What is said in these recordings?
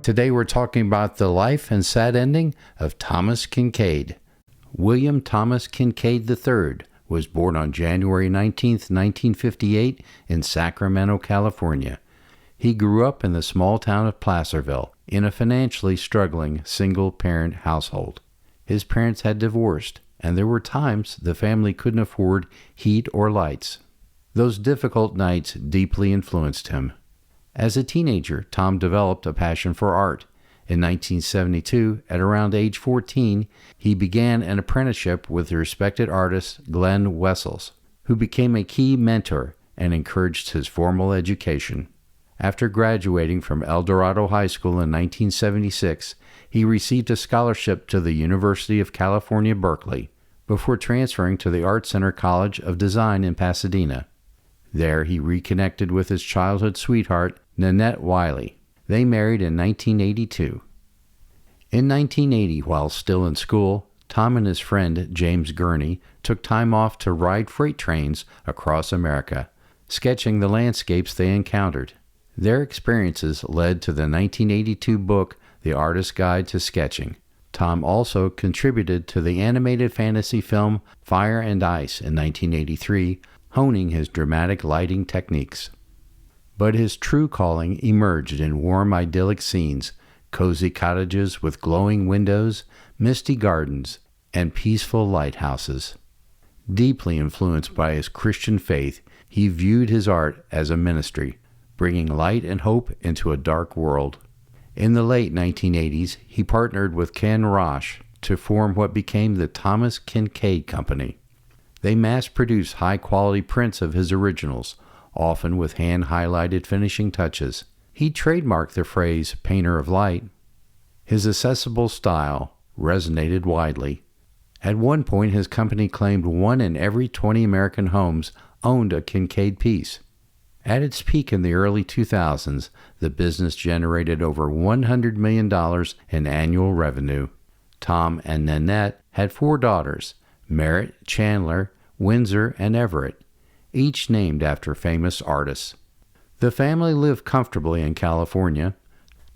Today we're talking about the life and sad ending of Thomas Kinkade. William Thomas Kinkade III was born on January 19, 1958 in Sacramento, California. He grew up in the small town of Placerville in a financially struggling single-parent household. His parents had divorced, and there were times the family couldn't afford heat or lights. Those difficult nights deeply influenced him. As a teenager, Tom developed a passion for art. In 1972, at around age 14, he began an apprenticeship with the respected artist Glenn Wessels, who became a key mentor and encouraged his formal education. After graduating from El Dorado High School in 1976, he received a scholarship to the University of California, Berkeley, before transferring to the Art Center College of Design in Pasadena. There, he reconnected with his childhood sweetheart, Nanette Wiley. They married in 1982. In 1980, while still in school, Tom and his friend, James Gurney, took time off to ride freight trains across America, sketching the landscapes they encountered. Their experiences led to the 1982 book, The Artist's Guide to Sketching. Tom also contributed to the animated fantasy film Fire and Ice in 1983, honing his dramatic lighting techniques. But his true calling emerged in warm, idyllic scenes, cozy cottages with glowing windows, misty gardens, and peaceful lighthouses. Deeply influenced by his Christian faith, he viewed his art as a ministry, bringing light and hope into a dark world. In the late 1980s, he partnered with Ken Rosh to form what became the Thomas Kinkade Company. They mass-produced high-quality prints of his originals, often with hand-highlighted finishing touches. He trademarked the phrase, "painter of light." His accessible style resonated widely. At one point, his company claimed 1 in every 20 American homes owned a Kinkade piece. At its peak in the early 2000s, the business generated over $100 million in annual revenue. Tom and Nanette had 4 daughters, Merritt, Chandler, Windsor, and Everett, each named after famous artists. The family lived comfortably in California.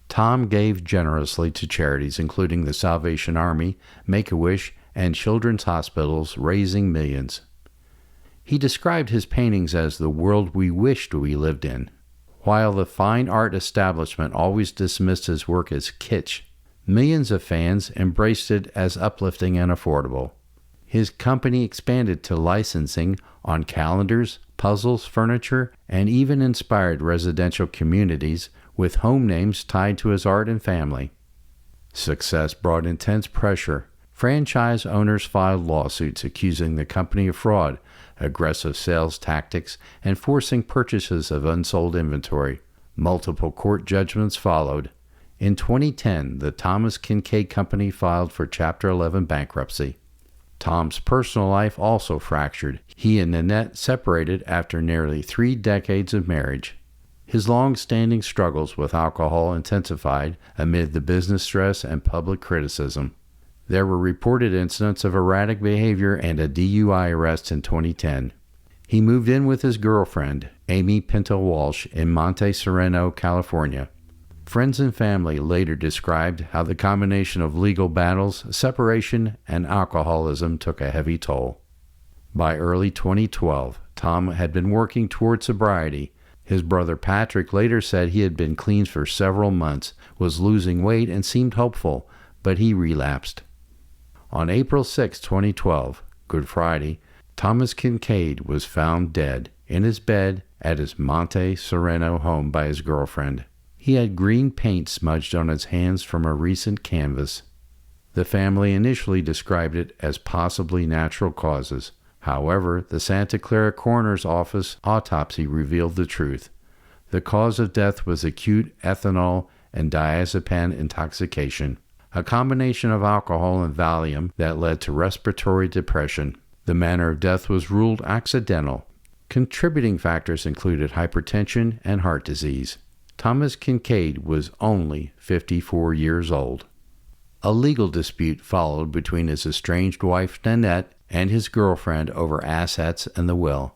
Tom gave generously to charities including the Salvation Army, Make-A-Wish, and children's hospitals, raising millions. He described his paintings as the world we wished we lived in. While the fine art establishment always dismissed his work as kitsch, millions of fans embraced it as uplifting and affordable. His company expanded to licensing on calendars, puzzles, furniture, and even inspired residential communities with home names tied to his art and family. Success brought intense pressure. Franchise owners filed lawsuits accusing the company of fraud, aggressive sales tactics, and forcing purchases of unsold inventory. Multiple court judgments followed. In 2010, the Thomas Kinkade Company filed for Chapter 11 bankruptcy. Tom's personal life also fractured. He and Nanette separated after nearly 3 decades of marriage. His long-standing struggles with alcohol intensified amid the business stress and public criticism. There were reported incidents of erratic behavior and a DUI arrest in 2010. He moved in with his girlfriend, Amy Pinto Walsh, in Monte Sereno, California. Friends and family later described how the combination of legal battles, separation, and alcoholism took a heavy toll. By early 2012, Tom had been working toward sobriety. His brother Patrick later said he had been clean for several months, was losing weight, and seemed hopeful, but he relapsed. On April 6, 2012, Good Friday, Thomas Kinkade was found dead in his bed at his Monte Sereno home by his girlfriend. He had green paint smudged on his hands from a recent canvas. The family initially described it as possibly natural causes. However, the Santa Clara Coroner's Office autopsy revealed the truth. The cause of death was acute ethanol and diazepam intoxication, a combination of alcohol and Valium that led to respiratory depression. The manner of death was ruled accidental. Contributing factors included hypertension and heart disease. Thomas Kinkade was only 54 years old. A legal dispute followed between his estranged wife Nanette and his girlfriend over assets and the will.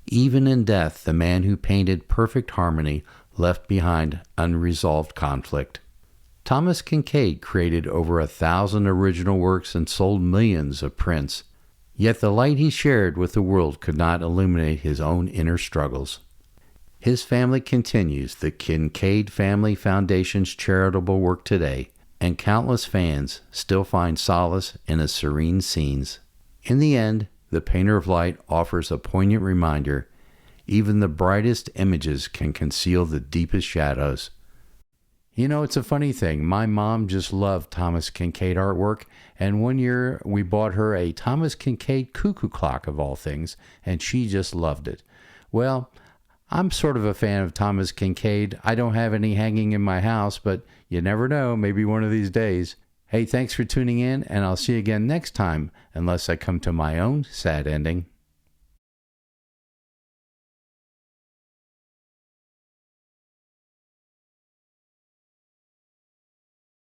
Even in death, the man who painted perfect harmony left behind unresolved conflict. Thomas Kinkade created over 1,000 original works and sold millions of prints. Yet the light he shared with the world could not illuminate his own inner struggles. His family continues the Kinkade Family Foundation's charitable work today, and countless fans still find solace in his serene scenes. In the end, the painter of light offers a poignant reminder: even the brightest images can conceal the deepest shadows. You know, it's a funny thing. My mom just loved Thomas Kinkade artwork, and one year we bought her a Thomas Kinkade cuckoo clock, of all things, and she just loved it. Well, I'm sort of a fan of Thomas Kinkade. I don't have any hanging in my house, but you never know, maybe one of these days. Hey, thanks for tuning in, and I'll see you again next time, unless I come to my own sad ending.